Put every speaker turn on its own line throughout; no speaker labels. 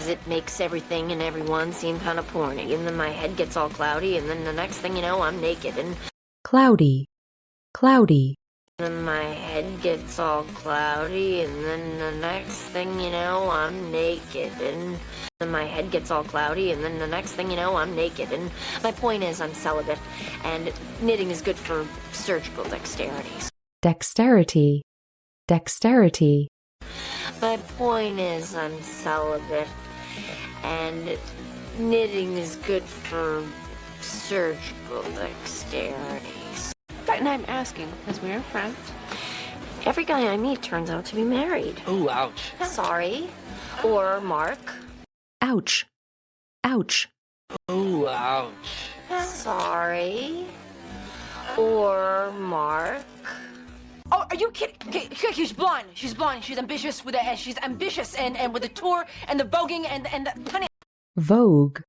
'cause it makes everything and everyone seem kind of porny. And then my head gets all cloudy, and then the next thing you know, I'm naked. And
cloudy, cloudy,
then my head gets all cloudy, and then the next thing you know, I'm naked. And then my head gets all cloudy, and then the next thing you know, I'm naked. And my point is, I'm celibate, and knitting is good for surgical dexterity.
dexterity, dexterity,
My point is, I'm celibate, and knitting is good for surgical dexterity.
And I'm asking, because we're friends.
Every guy I meet turns out to be married.
Ooh, ouch.
Sorry. Or Mark.
ouch, ouch,
Ooh, ouch.
Sorry. Or Mark.
Oh, are you kidding? Okay, she's blonde. She's blonde. She's ambitious with a. She's ambitious and with the tour and the voguing and the honey.
vogue,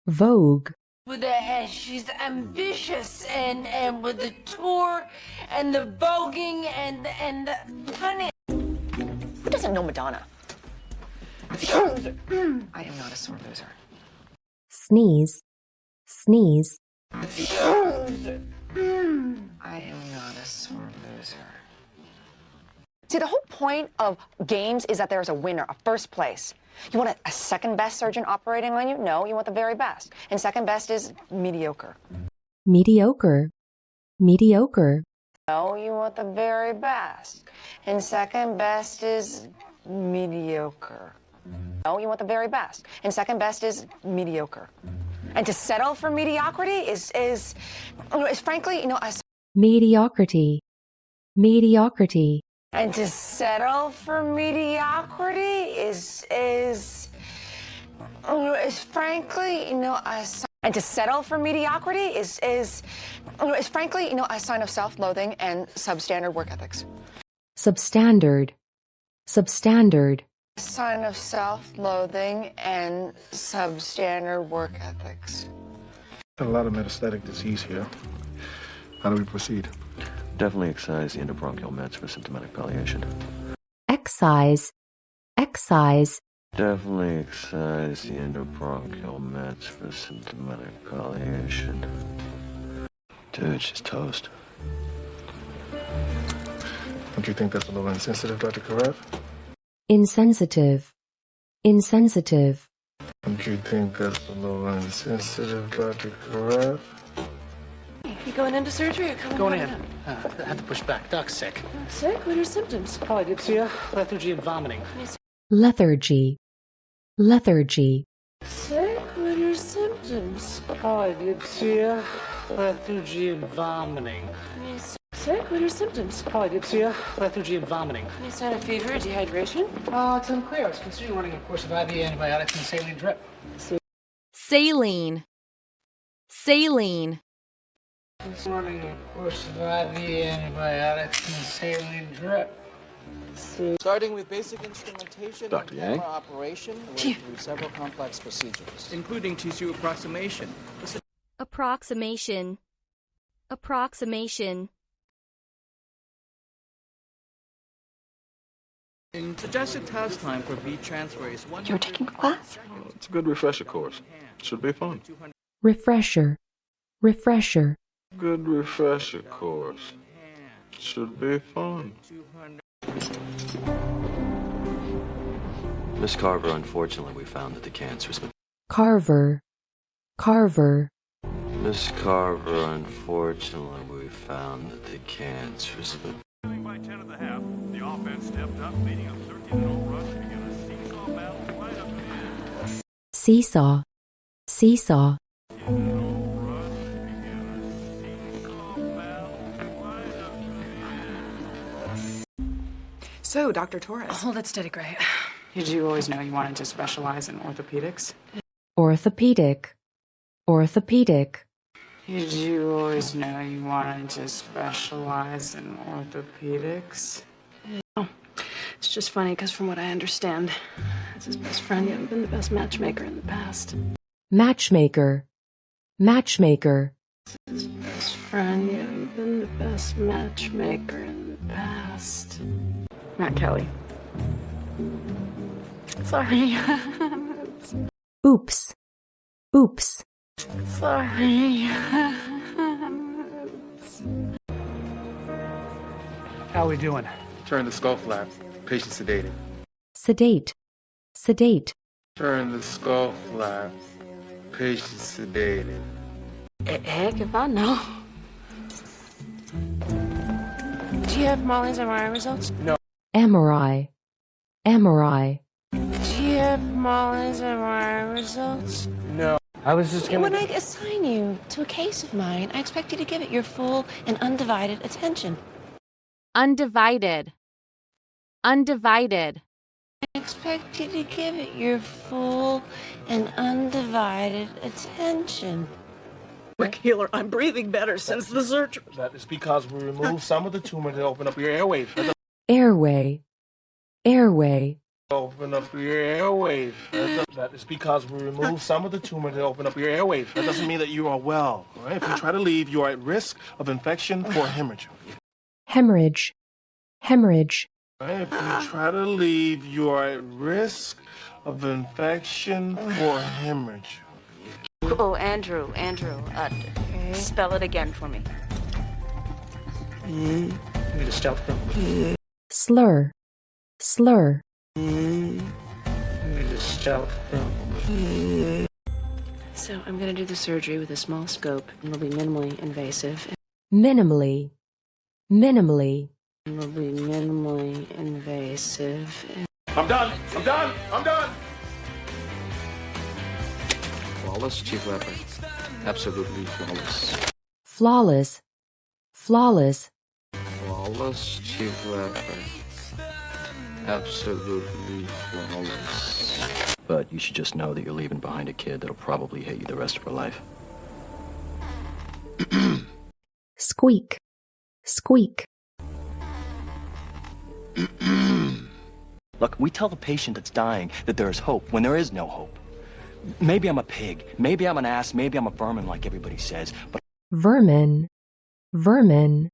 vogue,
With the she's ambitious and with the tour and the voguing and the honey.
Who doesn't know Madonna? I am not a sore loser.
sneeze, sneeze,
I am not a sore loser. See, the whole point of games is that there's a winner, a first place. You want a second best surgeon operating on you? No, you want the very best. And second best is mediocre.
mediocre, mediocre,
No, you want the very best. And second best is mediocre. No, you want the very best. And second best is mediocre. And to settle for mediocrity is frankly, a
mediocrity, mediocrity,
And to settle for mediocrity is frankly, and to settle for mediocrity is frankly, a sign of self-loathing and substandard work ethics.
substandard, substandard,
A sign of self-loathing and substandard work ethics.
A lot of metastatic disease here. How do we proceed?
Definitely excise the endobronchial meds for symptomatic palliation.
excise, excise,
Definitely excise the endobronchial meds for symptomatic palliation. Dude, she's toast.
Don't you think that's a little insensitive, Dr. Karev?
insensitive, insensitive,
Don't you think that's a little insensitive, Dr. Karev?
You going into surgery or coming
Going
out?
in. I had to push back. Doc's sick.
Sick? What are your symptoms?
Polydipsia, lethargy, and vomiting.
lethargy, lethargy,
Sick? What are your symptoms?
Polydipsia, lethargy, and vomiting.
Sick? What are your symptoms?
Polydipsia, lethargy, and vomiting.
Any sign of fever, dehydration?
It's unclear. I was considering running a course of IV antibiotics and saline drip.
Saline, saline,
Running a course of IV antibiotics and saline drip.
Starting with basic instrumentation
Dr.
and
Yang?
camera operation, we're through several complex procedures, including tissue approximation.
approximation, approximation,
Suggested task time for bead transfer is 1.
You're taking a class?
It's a good refresher course. Should be fun.
refresher, refresher,
Good refresher course. Should be fun. Miss Carver, unfortunately, we found that the cancer's been...
carver, carver,
Miss Carver, unfortunately, we found that the cancer's been...
By 10 at the half, the offense stepped up, leading a 13-0 rush to begin a seesaw battle right up to the end.
seesaw, seesaw,
So, Dr. Torres,
Hold it steady, Gray.
did you always know you wanted to specialize in orthopedics?
orthopedic, orthopedic,
Did you always know you wanted to specialize in orthopedics?
It's just funny because from what I understand, as his best friend, you haven't been the best matchmaker in the past.
matchmaker, matchmaker,
Best friend, you haven't been the best matchmaker in the past.
Matt Kelly.
Sorry.
Oops. Oops.
Sorry.
How we doing?
Turn the skull flaps. Patient sedated.
Sedate. Sedate.
Turn the skull flaps. Patient sedated.
Heck if I know. Do you have Molly's MRI results?
No.
MRI. MRI.
Do you have Molly's MRI results?
No. I was just gonna...
When I assign you to a case of mine, I expect you to give it your full and undivided attention.
Undivided. Undivided.
I expect you to give it your full and undivided attention.
Healer, I'm breathing better since the surgery.
That is because we removed some of the tumor to open up your airways.
Airway. Airway.
Open up your airways. That is because we removed some of the tumor to open up your airways. That doesn't mean that you are well. All right? If you try to leave, you are at risk of infection or hemorrhage.
Hemorrhage. Hemorrhage.
All right? If you try to leave, you are at risk of infection or hemorrhage.
Oh, Andrew, spell it again for me.
Need a stealth room.
Slur. Slur.
Need a stealth room.
So I'm going to do the surgery with a small scope. It'll be minimally invasive.
Minimally. Minimally.
It'll be minimally invasive.
I'm done. I'm done. I'm done.
Flawless, Chief Leopard. Absolutely flawless.
Flawless. Flawless.
Flawless, Chief Leopard. Absolutely flawless. But you should just know that you're leaving behind a kid that'll probably hate you the rest of her life.
Squeak. Squeak.
Look, we tell the patient that's dying that there is hope when there is no hope. Maybe I'm a pig, maybe I'm an ass, maybe I'm a vermin like everybody says, but
Vermin. Vermin.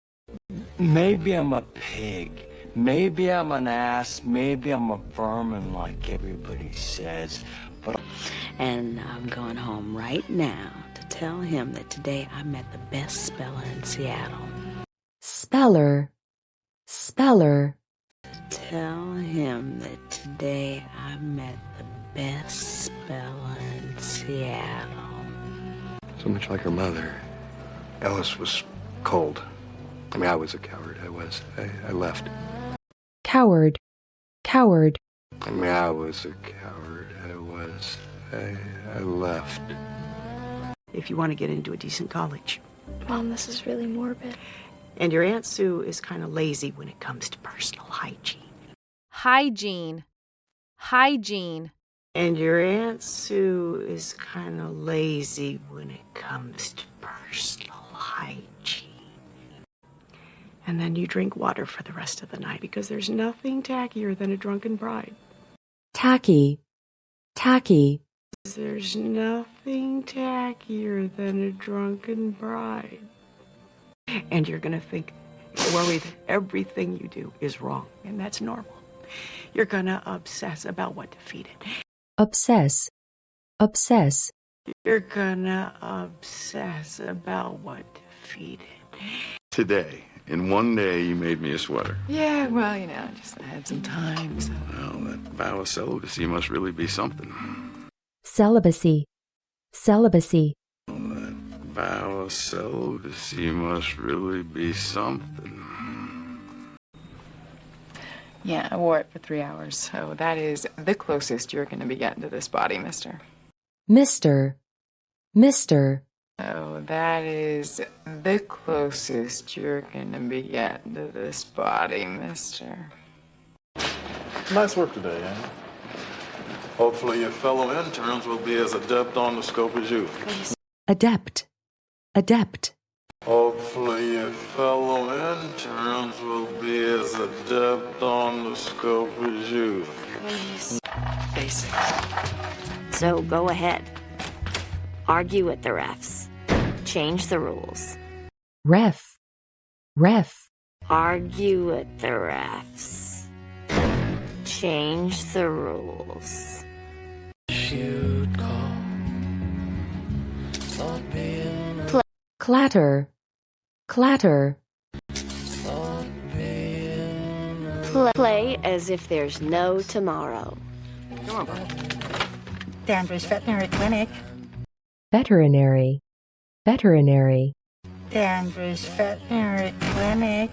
maybe I'm a pig, maybe I'm an ass, maybe I'm a vermin like everybody says, but...
And I'm going home right now to tell him that today I met the best speller in Seattle.
Speller. Speller.
Tell him that today I met the best speller in Seattle.
So much like her mother. Alice was cold. I mean, I was a coward. I left.
Coward. Coward.
I mean, I was a coward. I left.
If you want to get into a decent college.
Mom, this is really morbid.
And your Aunt Sue is kind of lazy when it comes to personal hygiene.
Hygiene. Hygiene.
And your Aunt Sue is kind of lazy when it comes to personal hygiene. And then you drink water for the rest of the night because there's nothing tackier than a drunken bride.
Tacky. Tacky.
There's nothing tackier than a drunken bride. And you're going to think, worry that everything you do is wrong, and that's normal. You're going to obsess about what to feed it.
Obsess. Obsess.
You're going to obsess about what to feed it.
Today, in one day, you made me a sweater.
Yeah, well, you know, I just had some time, so...
Well, that vow of celibacy must really be something.
Celibacy. Celibacy.
Well, that vow of celibacy must really be something.
Yeah, I wore it for 3 hours, so that is the closest you're going to be getting to this body, mister.
Mister. Mister.
So that is the closest you're going to be getting to this body, mister.
Nice work today, eh? Hopefully your fellow interns will be as adept on the scope as you.
Adept. Adept.
Hopefully your fellow interns will be as adept on the scope as you.
Basics. So go ahead. Argue with the refs. Change the rules.
Ref. Ref.
Argue with the refs. Change the rules.
Shoot call.
clatter, clatter,
Play as if there's no tomorrow.
Come on, Bob. Danvers Veterinary Clinic.
veterinary, veterinary,
Danvers Veterinary Clinic.